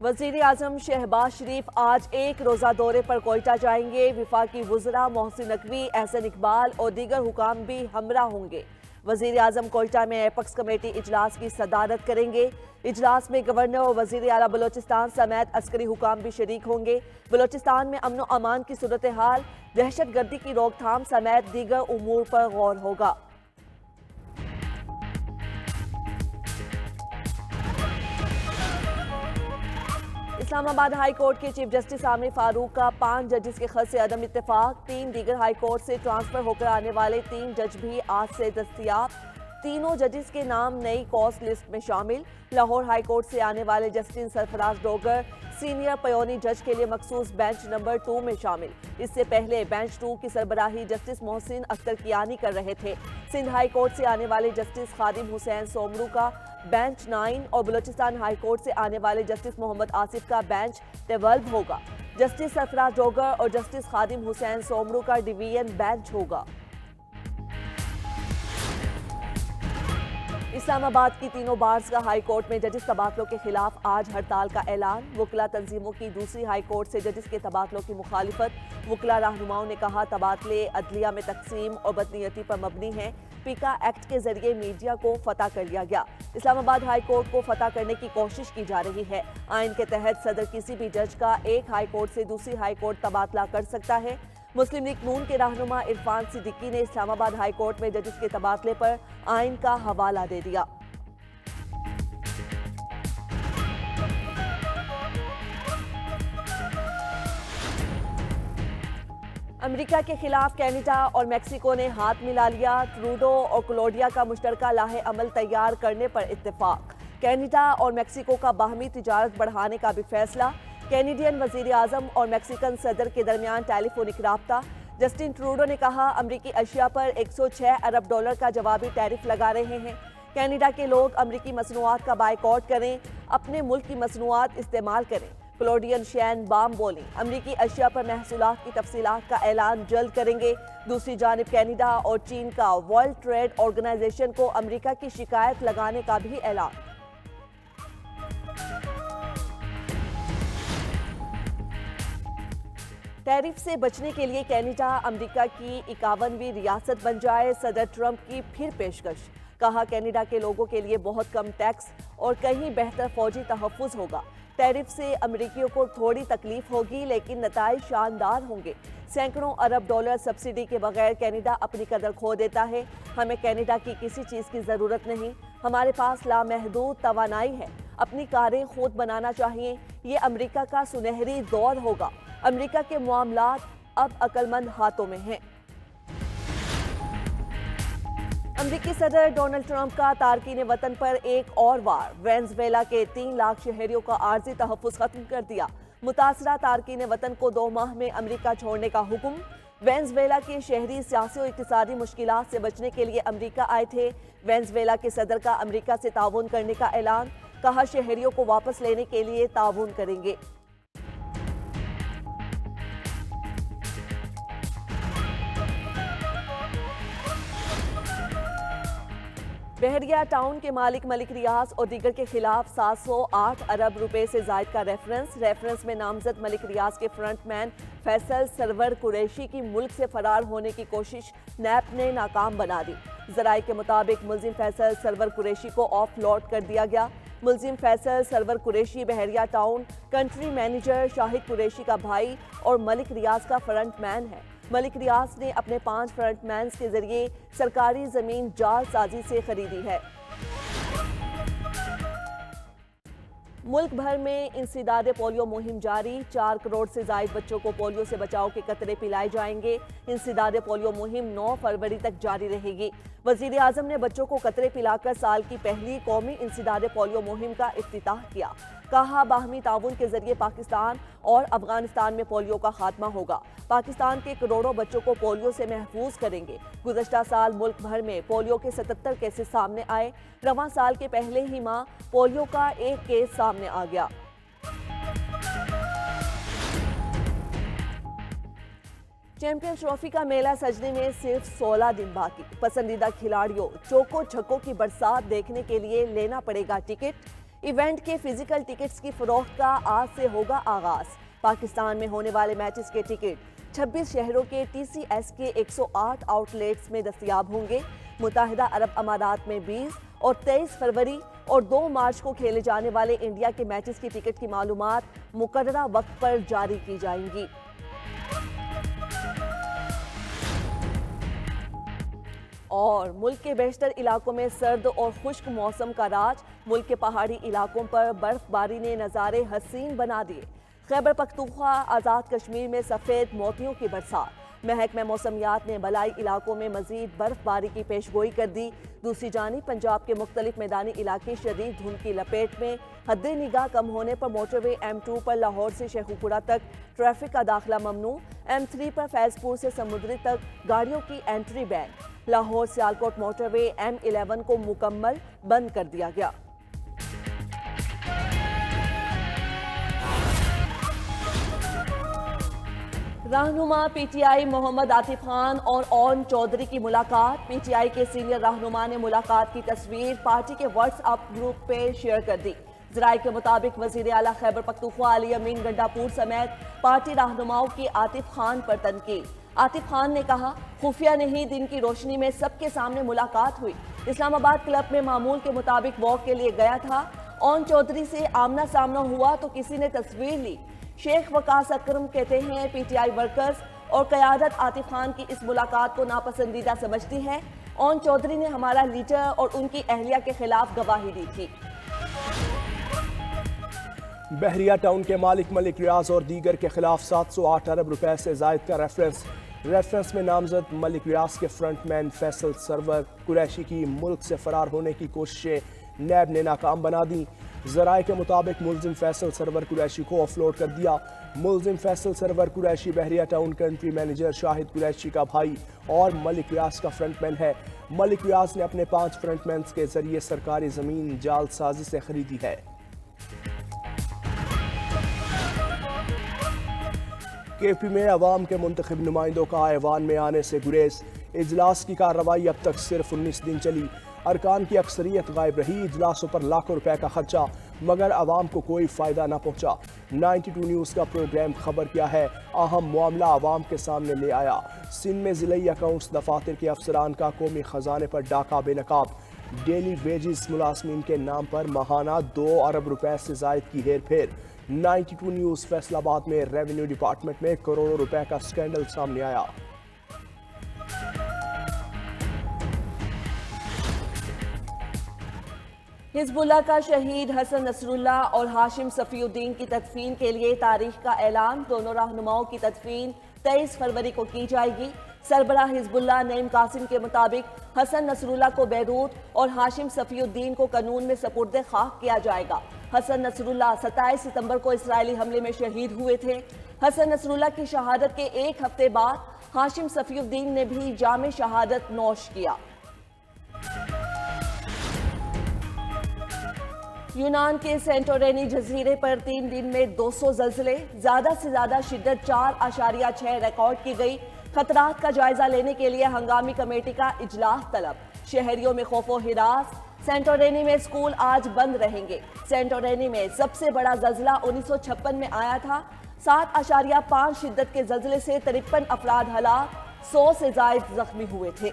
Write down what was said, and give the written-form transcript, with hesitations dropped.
وزیر اعظم شہباز شریف آج ایک روزہ دورے پر کوئٹہ جائیں گے۔ وفاقی وزراء محسن نقوی، احسن اقبال اور دیگر حکام بھی ہمراہ ہوں گے۔ وزیر اعظم کوئٹہ میں ایپیکس کمیٹی اجلاس کی صدارت کریں گے۔ اجلاس میں گورنر اور وزیر اعلیٰ بلوچستان سمیت عسکری حکام بھی شریک ہوں گے۔ بلوچستان میں امن و امان کی صورتحال، دہشت گردی کی روک تھام سمیت دیگر امور پر غور ہوگا۔ اسلام آباد ہائی کورٹ کے چیف جسٹس عامر فاروق کا 5 ججز کے خط سے عدم اتفاق۔ 3 دیگر ہائی کورٹ سے ٹرانسفر ہو کر آنے والے 3 جج بھی آج سے دستیاب۔ تینوں ججز کے نام نئی کاسٹ لسٹ میں شامل۔ لاہور ہائی کورٹ سے آنے والے جسٹس سرفراز ڈوگر سینئر پیونی جج کے لیے مخصوص بینچ نمبر 2 میں شامل۔ اس سے پہلے بینچ 2 کی سربراہی جسٹس محسن اختر کیانی کر رہے تھے۔ سندھ ہائی کورٹ سے آنے والے جسٹس خادم حسین سومرو کا بینچ 9 اور بلوچستان ہائی کورٹ سے آنے والے جسٹس محمد آصف کا بینچ 12 ہوگا۔ جسٹس سرفراز ڈوگر اور جسٹس خادم حسین سومرو کا ڈویژن بینچ ہوگا۔ اسلام آباد کی تینوں بارز کا ہائی کورٹ میں ججز تبادلوں کے خلاف آج ہڑتال کا اعلان۔ وکلا تنظیموں کی دوسری ہائی کورٹ سے ججز کے تبادلوں کی مخالفت۔ وکلا رہنماؤں نے کہا تبادلے عدلیہ میں تقسیم اور بدنیتی پر مبنی ہیں۔ پیکا ایکٹ کے ذریعے میڈیا کو فتح کر لیا گیا۔ اسلام آباد ہائی کورٹ کو فتح کرنے کی کوشش کی جا رہی ہے۔ آئین کے تحت صدر کسی بھی جج کا ایک ہائی کورٹ سے دوسری ہائی کورٹ تبادلہ کر سکتا ہے۔ مسلم لیگ نون کے رہنما عرفان صدیقی نے اسلام آباد ہائی کورٹ میں ججز کے تبادلے پر آئین کا حوالہ دے دیا۔ امریکہ کے خلاف کینیڈا اور میکسیکو نے ہاتھ ملا لیا۔ ٹروڈو اور کلوڈیا کا مشترکہ لائحہ عمل تیار کرنے پر اتفاق۔ کینیڈا اور میکسیکو کا باہمی تجارت بڑھانے کا بھی فیصلہ۔ کینیڈین وزیر اعظم اور میکسیکن صدر کے درمیان ٹیلی فونک رابطہ۔ جسٹن ٹروڈو نے کہا امریکی اشیاء پر 106 ارب ڈالر کا جوابی ٹیرف لگا رہے ہیں۔ کینیڈا کے لوگ امریکی مصنوعات کا بائیکاٹ کریں، اپنے ملک کی مصنوعات استعمال کریں۔ کلوڈین شین بام بولی امریکی اشیاء پر محصولات کی تفصیلات کا اعلان جلد کریں گے۔ دوسری جانب کینیڈا اور چین کا ورلڈ ٹریڈ آرگنائزیشن کو امریکہ کی شکایت لگانے کا بھی اعلان۔ ٹیرف سے بچنے کے لیے کینیڈا امریکہ کی 51ویں ریاست بن جائے، صدر ٹرمپ کی پھر پیشکش۔ کہا کینیڈا کے لوگوں کے لیے بہت کم ٹیکس اور کہیں بہتر فوجی تحفظ ہوگا۔ ٹیرف سے امریکیوں کو تھوڑی تکلیف ہوگی لیکن نتائج شاندار ہوں گے۔ سینکڑوں ارب ڈالر سبسڈی کے بغیر کینیڈا اپنی قدر کھو دیتا ہے۔ ہمیں کینیڈا کی کسی چیز کی ضرورت نہیں۔ ہمارے پاس لامحدود توانائی ہے۔ اپنی کاریں خود بنانا چاہیے۔ یہ امریکہ کا سنہری دور ہوگا۔ امریکہ کے معاملات اب عقل مند ہاتھوں میں ہیں۔ امریکی صدر ڈونلڈ ٹرمپ کا تارکین وطن پر ایک اور وار۔ وینزویلا کے 3 لاکھ شہریوں کا عارضی تحفظ ختم کر دیا۔ متاثرہ تارکین وطن کو 2 ماہ میں امریکہ چھوڑنے کا حکم۔ وینزویلا کے شہری سیاسی اور اقتصادی مشکلات سے بچنے کے لیے امریکہ آئے تھے۔ وینزویلا کے صدر کا امریکہ سے تعاون کرنے کا اعلان۔ کہا شہریوں کو واپس لینے کے لیے تعاون کریں گے۔ بحریہ ٹاؤن کے مالک ملک ریاض اور دیگر کے خلاف 708 ارب روپے سے زائد کا ریفرنس میں نامزد ملک ریاض کے فرنٹ مین فیصل سرور قریشی کی ملک سے فرار ہونے کی کوشش نیب نے ناکام بنا دی۔ ذرائع کے مطابق ملزم فیصل سرور قریشی کو آف لوڈ کر دیا گیا۔ ملزم فیصل سرور قریشی بحریہ ٹاؤن کنٹری مینیجر شاہد قریشی کا بھائی اور ملک ریاض کا فرنٹ مین ہے۔ ملک ریاض نے اپنے 5 فرنٹ مینز کے ذریعے سرکاری زمین جعل سازی سے خریدی ہے۔ ملک بھر میں انسداد پولیو مہم جاری۔ 4 کروڑ سے زائد بچوں کو پولیو سے بچاؤ کے قطرے پلائے جائیں گے۔ انسداد پولیو مہم 9 فروری تک جاری رہے گی۔ وزیر اعظم نے بچوں کو قطرے پلا کر سال کی پہلی قومی انسداد پولیو مہم کا افتتاح کیا۔ کہا باہمی تعاون کے ذریعے پاکستان اور افغانستان میں پولیو کا خاتمہ ہوگا۔ پاکستان کے کروڑوں بچوں کو پولیو سے محفوظ کریں گے۔ گزشتہ سال ملک بھر میں پولیو کے 77 کیسز سامنے آئے۔ رواں سال کے پہلے ہی ماہ پولیو کا 1 کیس سامنے آ گیا۔ چیمپئنز ٹرافی کا میلہ سجنے میں صرف 16 دن باقی۔ پسندیدہ کھلاڑیوں چوکو چھکوں کی برسات دیکھنے کے لیے لینا پڑے گا ٹکٹ۔ ایونٹ کے فزیکل ٹکٹس کی فروخت کا آج سے ہوگا آغاز۔ پاکستان میں ہونے والے میچز کے ٹکٹ 26 شہروں کے TCS کے 108 آؤٹ لیٹس میں دستیاب ہوں گے۔ متحدہ عرب امارات میں 20 اور 23 فروری اور 2 مارچ کو کھیلے جانے والے انڈیا کے میچز کی ٹکٹ کی معلومات مقررہ وقت پر جاری کی جائیں گی۔ اور ملک کے بیشتر علاقوں میں سرد اور خشک موسم کا راج، ملک کے پہاڑی علاقوں پر برف باری نے نظارے حسین بنا دیے۔ خیبر پختونخوا آزاد کشمیر میں سفید موتیوں کی برسات، محکمہ موسمیات نے بالائی علاقوں میں مزید برف باری کی پیش گوئی کر دی۔ دوسری جانب پنجاب کے مختلف میدانی علاقے شدید دھند کی لپیٹ میں، حد نگاہ کم ہونے پر موٹر وے M2 پر لاہور سے شیخوپورہ تک ٹریفک کا داخلہ ممنوع، M3 پر فیض پور سے سمندری تک گاڑیوں کی انٹری بین، لاہور سیالکوٹ موٹر وے M11 کو مکمل بند کر دیا گیا۔ رہنما پی ٹی آئی محمد عاطف خان اور اون چودھری کی ملاقات، پی ٹی آئی کے سینئر رہنما نے ملاقات کی تصویر پارٹی کے واٹس ایپ گروپ پہ شیئر کر دی۔ ذرائع کے مطابق وزیر اعلیٰ خیبر پختونخوا علی امین گنڈاپور سمیت پارٹی رہنماؤں کی عاطف خان پر تنقید۔ عاطف خان نے کہا، خفیہ نہیں، دن کی روشنی میں سب کے سامنے ملاقات ہوئی، اسلام آباد کلب میں معمول کے مطابق واک کے لیے گیا تھا، اون چودھری سے آمنا سامنا ہوا تو کسی نے تصویر لی۔ شیخ وقاص اکرم کہتے ہیں پی ٹی آئی ورکرز اور قیادت عاطف خان کی اس ملاقات کو ناپسندیدہ سمجھتی ہے۔ اون چودھری نے ہمارا لیڈر اور ان کی اہلیہ کے خلاف گواہی دی تھی۔ بحریہ ٹاؤن کے مالک ملک ریاض اور دیگر کے خلاف 708 ارب روپے سے زائد کا ریفرنس میں نامزد ملک ریاض کے فرنٹ مین فیصل سرور قریشی کی ملک سے فرار ہونے کی کوششیں نیب نے ناکام بنا دیں۔ ذرائع کے مطابق ملزم فیصل سرور قریشی کو آف لوڈ کر دیا۔ ملزم فیصل سرور قریشی بحریہ ٹاؤن کنٹری مینیجر شاہد قریشی کا بھائی اور ملک ریاض کا فرنٹ مین ہے۔ ملک ریاض نے اپنے 5 فرنٹ مینز کے ذریعے سرکاری زمین جعل سازی سے خریدی ہے۔ کے پی میں عوام کے منتخب نمائندوں کا ایوان میں آنے سے گریز، اجلاس کی کارروائی اب تک صرف 19 دن چلی، ارکان کی اکثریت غائب رہی، اجلاسوں پر لاکھوں روپے کا خرچہ مگر عوام کو کوئی فائدہ نہ پہنچا۔ 92 نیوز کا پروگرام خبر کیا ہے اہم معاملہ عوام کے سامنے لے آیا۔ سندھ میں ضلعی اکاؤنٹس دفاتر کے افسران کا قومی خزانے پر ڈاکہ بے نقاب، ڈیلی ویجز ملازمین کے نام پر ماہانہ 2 ارب روپے سے زائد کی ہیر پھیر۔ 92 نیوز فیصل آباد میں ریونیو ڈپارٹمنٹ میں کروڑوں روپے کا سکینڈل سامنے آیا۔ حزب اللہ کا شہید حسن نصر اللہ اور ہاشم صفی الدین کی تدفین کے لیے تاریخ کا اعلان، دونوں رہنماؤں کی تدفین 23 فروری کو کی جائے گی۔ سربراہ حزب اللہ نعیم قاسم کے مطابق حسن نصر اللہ کو بیروت اور ہاشم صفی الدین کو قانون میں سپرد خاک کیا جائے گا۔ حسن نصر اللہ 27 ستمبر کو اسرائیلی حملے میں شہید ہوئے تھے۔ حسن نصر اللہ کی شہادت کے ایک ہفتے بعد ہاشم صفی الدین نے بھی جام شہادت نوش کیا۔ یونان کے سینٹورینی جزیرے پر 3 دن میں 200 زلزلے، زیادہ سے زیادہ شدت 4.6 ریکارڈ کی گئی۔ خطرات کا جائزہ لینے کے لیے ہنگامی کمیٹی کا اجلاس طلب، شہریوں میں خوف و ہراس۔ سینٹورینی میں اسکول آج بند رہیں گے۔ سینٹورینی میں سب سے بڑا زلزلہ 1956 میں آیا تھا۔ 7.5 شدت کے زلزلے سے 53 افراد ہلاک، 100 سے زائد زخمی ہوئے تھے۔